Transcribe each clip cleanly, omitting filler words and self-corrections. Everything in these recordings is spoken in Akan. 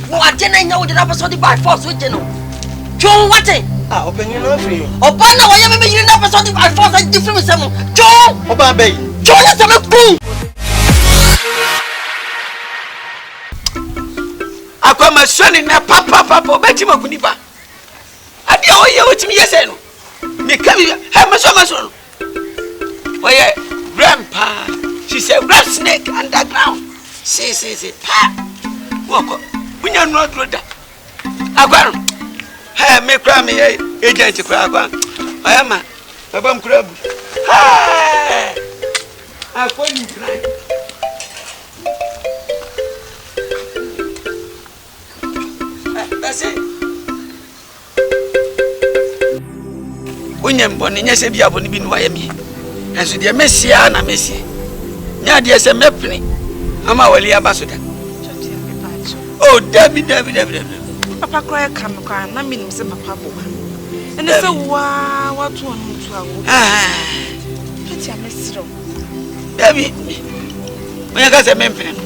What didn't know that I was on the by force with you? Joe, what? Open your mouth. Obana, I am making an episode by force and different seven. Joe, Obey. Joe, let's have a boom. I come my son in a papa, Betty Makunipa. I don't know what me say. Me come here, have my son. Oh, yeah, Grandpa, she said, rat snake underground. See, pa. Walk up. We are not good. I have me cry me, agent to cry. I am a bum crab. I call you cry. That's it. When you're born in your Sabia, won't be Miami. As with your Messia, na Messi. Now, there's a mapney. I'm our ambassador. Oh, Debbie. Papa cry come, I mean, some papa. And it's a wow, what one to our Pretty a miss. Debbie, when I got a memphis.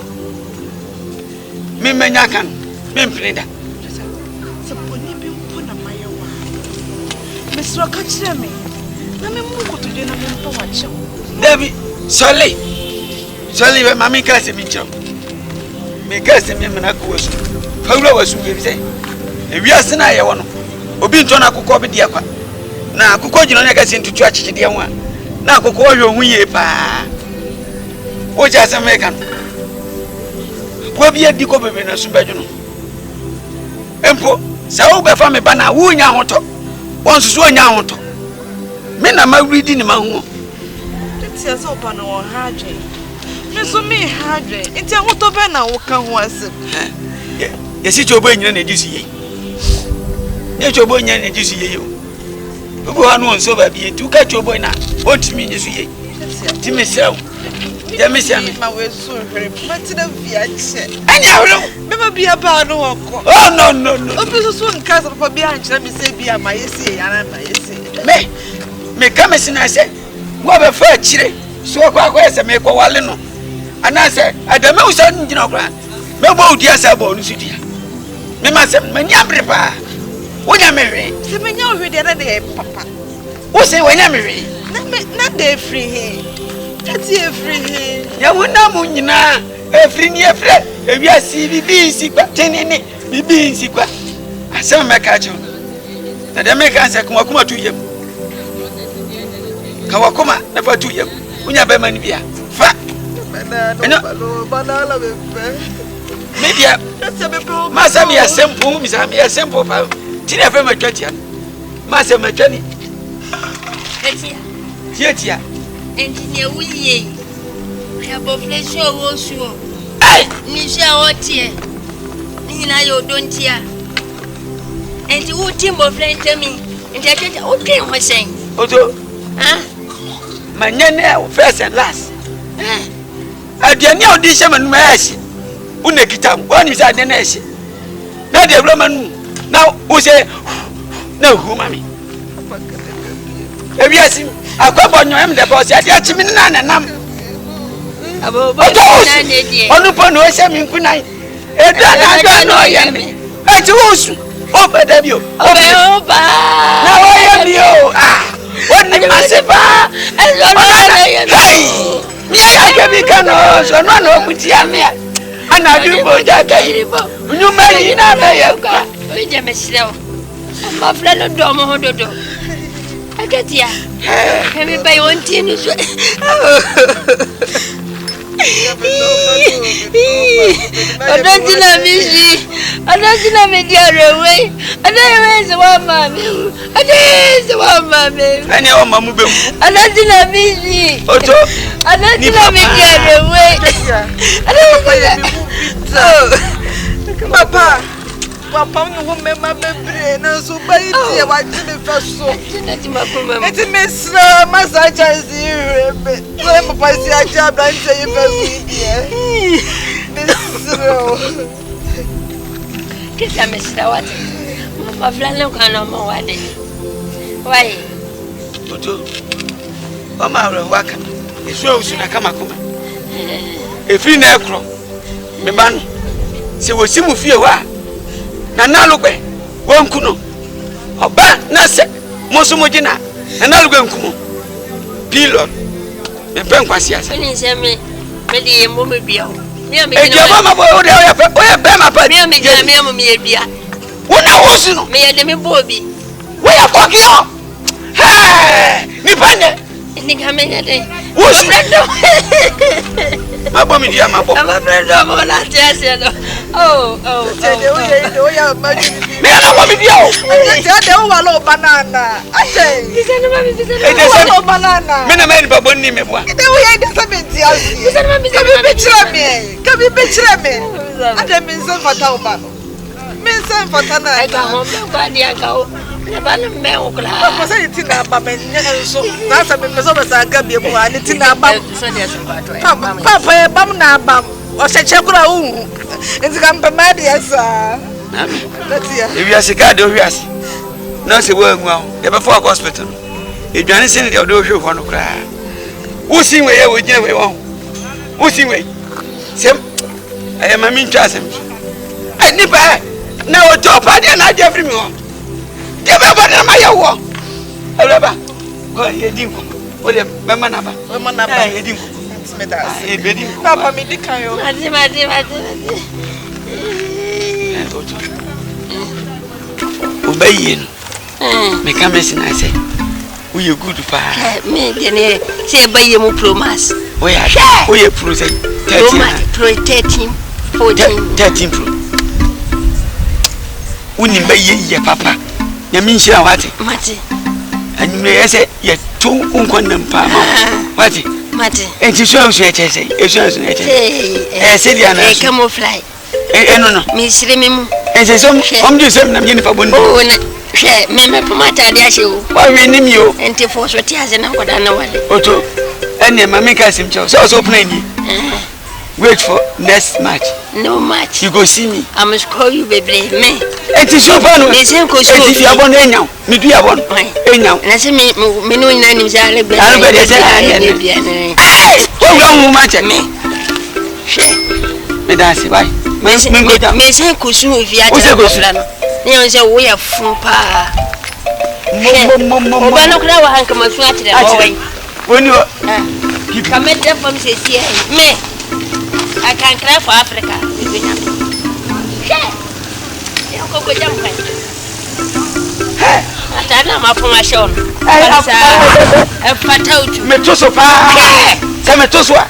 Mimanakan, Memphida. So, Bonnie be put on my own. Miss Rockatcher me. Let me move to dinner and watch you. Debbie, Solly, when Mammy Cassie Mitchell. Make us a memory. Paulo was who say, if you are Senaya one, Obintona could copy the aqua. Now, could you not get into church the one? Now, could call you we pa. What just American? What be a decob in a superjuno? Empo, so by family banner, woo yahoto. Once so yahoto. Men are my reading in my home. It's as open or hard. Miss me hard. It's a what of an hour was. Yes, it's your boy and a juicy. It's your boy and a juicy. You go on so baby to catch your boy now. What mean is ye? Timmy Sell. My way so very much in a viage. And you never be about no. Oh, no. Oh, soon castle for behind. Let me say, be a my essay, and I may say. May come as I said, what a fair chile. So I quite a make a walino. And I said, I don't know, son, you know, grant. No more dear Sabo, City. Mamma, when you prepare. When you marry, the man you read the other day, Papa. Who say when you marry? Not the free. That's your free. You will not moon a free near flat. If you see BB secret, 10 in it, BB secret. I saw my catch on. And the Americans are come to you. Kawakuma, never to you. When you have a man here. Fat. Maybe Massa me a simple, Miss Amy, a simple pound. Tina from a church. Massa Matani. Here, Engineer Willie. I have a flesh or sure. Aye, Nisha or tear. Nina, you don't hear. And you would timber flame to me. And I get what game was saying. Although, my name first and last. I did not this shaman mercy. Unekitam, one is at the nation. Now the Roman now who say no, who mammy. If you ask him, I come on your the boss at Yachimina and Nam. Upon no shaming kunai. I don't know yammy. I choose over the view. Now I am you. What the massive and I can be canos or no, no, with Yamia. And I do go that you may not be a myself. My friend of Domo. I get ya. Everybody wants you. I don't know me the other way. I don't know one mammy. I don't know one mammy. I know Mamma. I don't know me. I don't know me the other way. I don't know. Papa. Papa, you won't make my baby. So, by it, I did the first so. It's Miss Massage. Papa, see, I job and say you first. Kiss a Mr. What? My flannel can more. Why? Mama, work. It's so soon I come. If you never crow, me ban. See what you feel. na nalugbe wonkuno oba na se mosumojina na nalugbe nkumo pilot me pen kwasi ase ni se me di mo me bia o me ejaba ma boy o de o be ma pa me gina me me bia wona wosu no me ye de me bobi we ya kokio hey ni pande ni kamenya de wosu mabo mi dia mabo ama brendo mo na tiase no tede o ya ma me na mo mi dia o tede o wa lo banana ache bisana ma bisana lo banana me na me ni babo ni me boa tede o ya de sa me dia bisana ka bi betira me ade me nsa fata o ba no me nsa fata na ai ga mo ba dia ka o ne ba na me o kla ko se ti na ba me nso na sa me so ba sa ga bi mu ani ti na ba so dia so ba to papa e bam na bam o se chekura u nti ka mpa ma dia sa latia e wi asika de o wi as na se wo anwa o de be for hospital e dwane se ne de o de o hwe ho no kra wo sin we ye wo gina we wo wo sin we sem ay ma min twa sem ani ba na o to pa de na je free me ho de be ba na ma ye wo alaba ko ye din ko o de be ma na ba ye din ko me da e be din papa mi di kan yo mati o ba yi no me ka me sin I say we you good pa me gene se ba ye mu promise o ya pro say 13 13 pro uni ba ye papa ya min shira wate mati anime yese ye to unkon nan pa ma wate mati enti so e chese se dia na camouflage no mi sire me mu enti so do sem na me ni pa bonni o na she me pomata dia she o wa we ni mi o enti for so ti aze na koda na wale oto ene ma me ka sim cho so open ni wait for next match no match you go see me I must call you baby me enti so pa no me sen ko so enti ya bon enyaw me du ya bon enyaw na se me no nyina ni ja le gbe de se ya ne o wa mu match me she me da se bye me go down me sen ko so fi aja ko no ni on se wo ya fun pa mo ba no kra wa han kama su atire o wai woni o kama de fam se sie me I can cry for Africa. Yeah, go jump. Hey, atana mapomashon. Fatautu. Me toso pa. Se me toso a.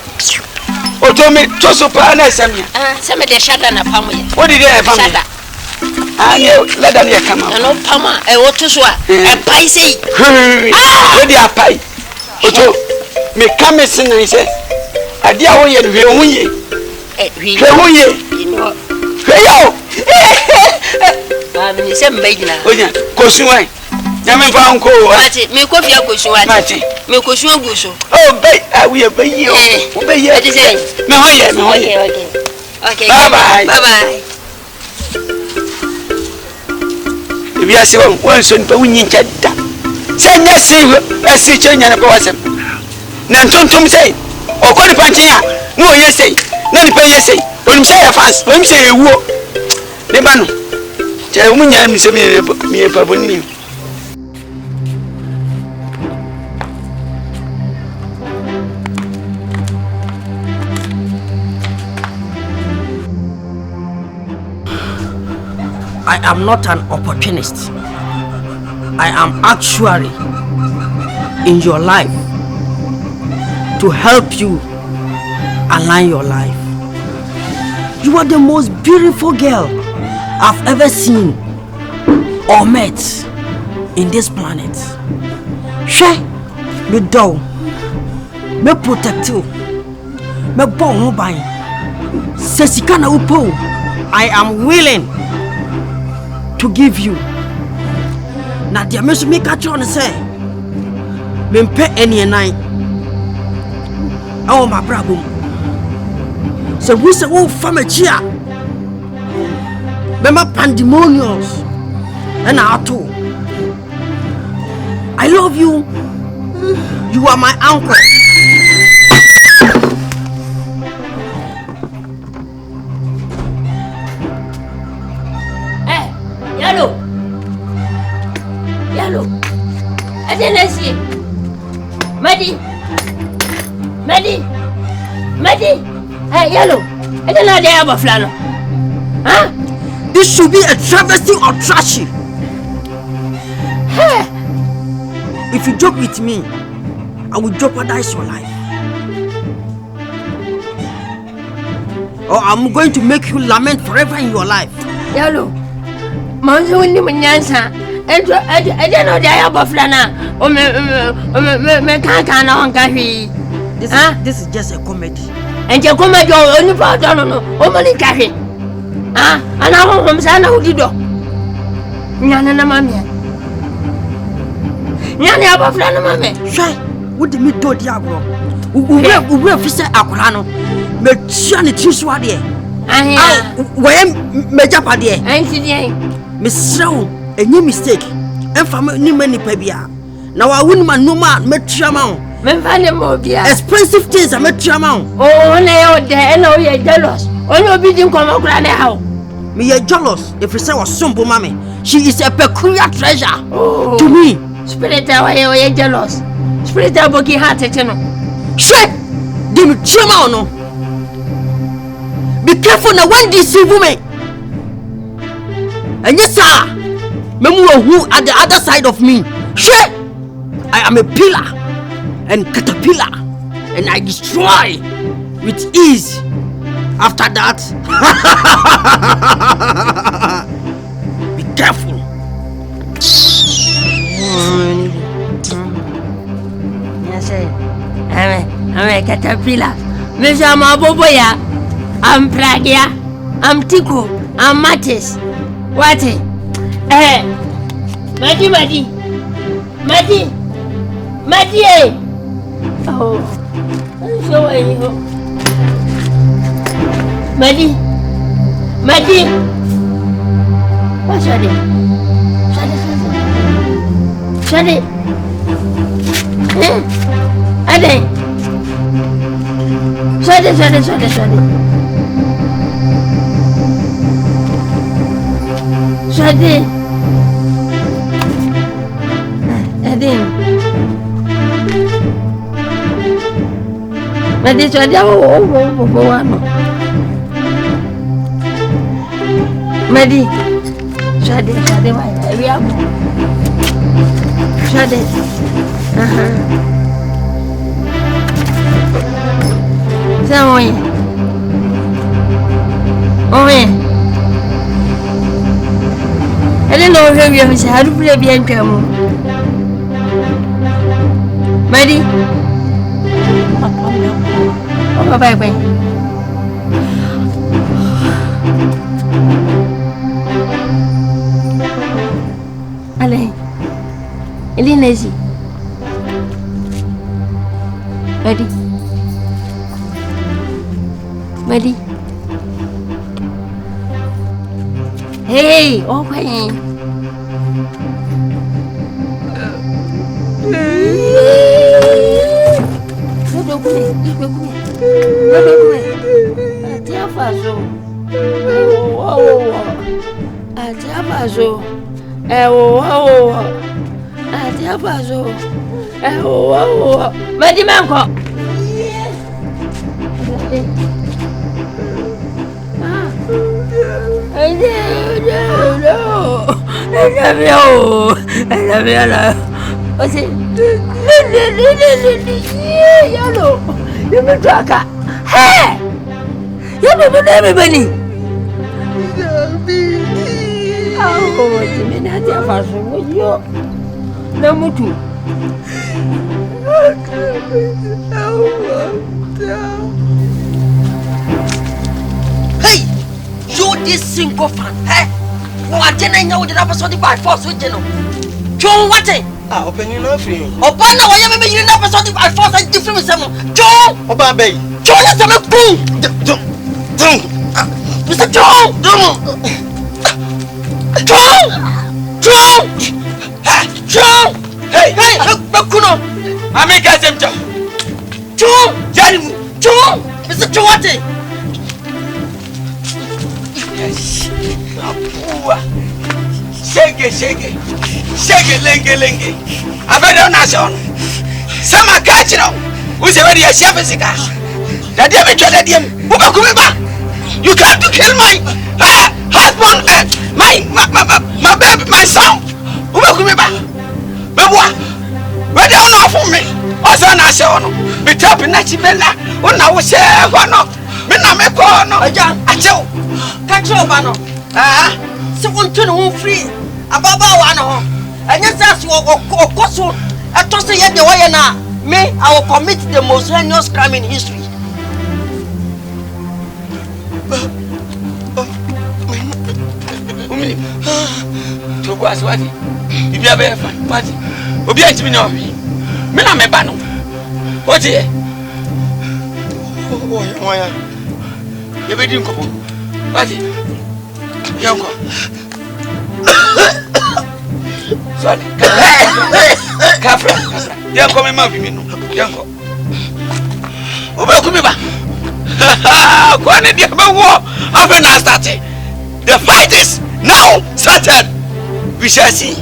Oto me toso pa na semia. Se me de shada na pamoye. What did I find? Shada. Anye leda ne kama. No pama e wotoso a. E pai sei. We dey apai. Oto me kame sin se. Ade a wo ye hwe hu ye. Hwe hu ye. Hwe yo. Mi se mbejina. Onya ko suwan. Na me fa nko wa. Mati me ko fia ko suwan. Mati me ko suwan guso. Oh be we be ye o. We be ye. Me ho ye, me ho ye. Okay. Bye bye. Bye bye. If you say one son pa wunyin chada. Say na si chenya na pa wasem. Na ntontom say okori panchi a no oye say na ni pa ye say onim say ya fans onim say ewuo ne ba no je munya mi say mi pa bonni. I am not an opportunist. I am actually in your life to help you align your life. You are the most beautiful girl I've ever seen or met in this planet. She me do, me protect you, me bon mobile. Sesikana upo, I am willing to give you. Na dia me so me catch on say me pay any night. Oh my brabo. So we say oh family chia. Remember pandemonious and ato. I love you. You are my uncle. Adenesi. Madi. Hey, yellow. I don't know the other flannel. Huh? This should be a travesty or trashy. Hey. If you joke with me, I will jeopardize your life. Or I'm going to make you lament forever in your life. Yellow. Monzo wini mnyansa. I don't know the other flannel. Me can't honkahi. This is just a comedy. And you come at your only father, no, only carry. And I want him, son, who did. Yana, mamma. Yana, above mamma. Shy, what did me do, Diablo? We will visit Akulano. Mechani Tiswadi. Where Major Padia? I'm today. Miss Slow, a new mistake. And from many pebia. Now I wouldn't man no man, Metramount. Expensive things are met your amount. Oh, no, there no you're jealous. Oh, no, beating come out how. Me, you're jealous if you say was simple, mammy. She is a peculiar treasure to me. Spirit, you're jealous. Spirit, I'm working hard to channel. Shit! Dim Chimano. Be careful now when deceive women. And yes, sir, Memu who at the other side of me. Shit! I am a pillar and caterpillar, and I destroy with ease. After that, be careful. Yes, I'm a caterpillar. Mr. Maboboya, I'm Pragia, I'm Tico, I'm Mattis. What? Madi. Oh, so are you? Madi. What's your name? Shut it. Ade. Shut it. Ade. But this was Madi, shut it, we are. Shut it. Oh, yeah. I don't know if you have had to play behind camera. Madi. Oh, bye. Allez, elle est nazie. Madi. Hey, oh, hey. Hey! You don't know everybody. Oh, Jimmy, that's your first one. No, Mutu. Hey, you this single fan, eh? What did I know that I was on the bad force with you? John, what? Opening nothing. Upon the way, maybe you never saw the bad force and different with someone. John, Obey. John is a boom. Mr. John, John. Hey, Bakuno. I make us them John. John, Mr. John. Yes. Shake lenge. I better not show. Some are catching up. Who's already a chef? That they have tried him. You got to kill my husband, my baby, my son. Who will come back? But what? But they don't know for me. Also, I say, be tapping at Chibella. When I was here, one up. Men I make one. I tell. Catch your banner. Someone to know free. Above one. And yes, that's what Koso. I told you the way now. Me, I will commit the most heinous crime in history. To was what? If you have a what? Obey me now. Men are my banner. What here? You be doing couple. What? Young. Sorry. Kafra. Young come my baby. Young. Obey me back. Go on and be a war. After now started. The fight is now started. We shall see.